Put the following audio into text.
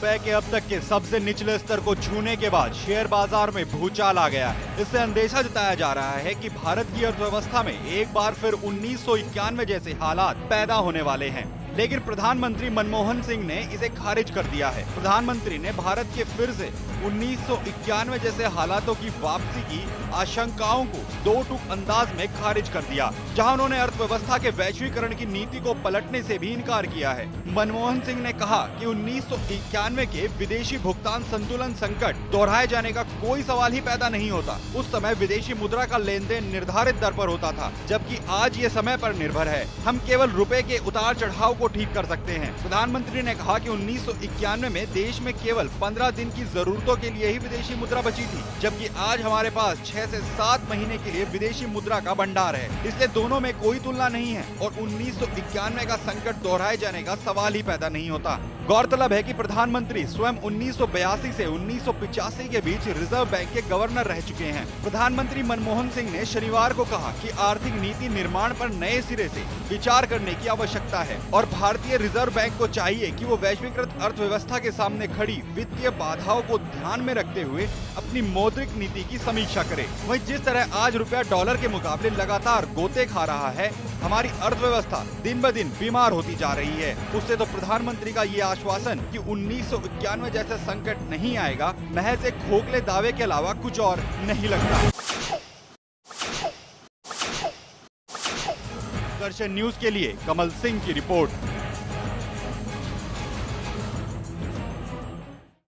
रुपए के अब तक के सबसे निचले स्तर को छूने के बाद शेयर बाजार में भूचाल आ गया है। इससे अंदेशा जताया जा रहा है कि भारत की अर्थव्यवस्था में एक बार फिर 1991 जैसे हालात पैदा होने वाले हैं। लेकिन प्रधानमंत्री मनमोहन सिंह ने इसे खारिज कर दिया है। प्रधानमंत्री ने भारत के फिर से 1991 जैसे हालातों की वापसी की आशंकाओं को दो टूक अंदाज में खारिज कर दिया, जहां उन्होंने अर्थव्यवस्था के वैश्वीकरण की नीति को पलटने से भी इनकार किया है। मनमोहन सिंह ने कहा कि 1991 के विदेशी भुगतान संतुलन संकट दोहराए जाने का कोई सवाल ही पैदा नहीं होता। उस समय विदेशी मुद्रा का लेन देन निर्धारित दर पर होता था, जबकि आज ये समय पर निर्भर है। हम केवल रुपए के उतार चढ़ाव को ठीक कर सकते हैं। प्रधानमंत्री ने कहा कि 1991 में देश में केवल 15 दिन की जरूरतों के लिए ही विदेशी मुद्रा बची थी, जबकि आज हमारे पास 6 से 7 महीने के लिए विदेशी मुद्रा का भंडार है। इसलिए दोनों में कोई तुलना नहीं है और 1991 का संकट दोहराए जाने का सवाल ही पैदा नहीं होता। गौरतलब है कि प्रधानमंत्री स्वयं 1982 से 1985 के बीच रिजर्व बैंक के गवर्नर रह चुके हैं। प्रधानमंत्री मनमोहन सिंह ने शनिवार को कहा कि आर्थिक नीति निर्माण पर नए सिरे से विचार करने की आवश्यकता है और भारतीय रिजर्व बैंक को चाहिए कि वो वैश्वीकृत अर्थव्यवस्था के सामने खड़ी वित्तीय बाधाओं को ध्यान में रखते हुए अपनी मौद्रिक नीति की समीक्षा करे। वहीं जिस तरह आज रुपया डॉलर के मुकाबले लगातार गोते खा रहा है, हमारी अर्थव्यवस्था दिन ब दिन बीमार होती जा रही है। उससे तो प्रधानमंत्री का ये आश्वासन कि 1991 जैसा संकट नहीं आएगा महज एक खोखले दावे के अलावा कुछ और नहीं लगता। दर्शन न्यूज के लिए कमल सिंह की रिपोर्ट।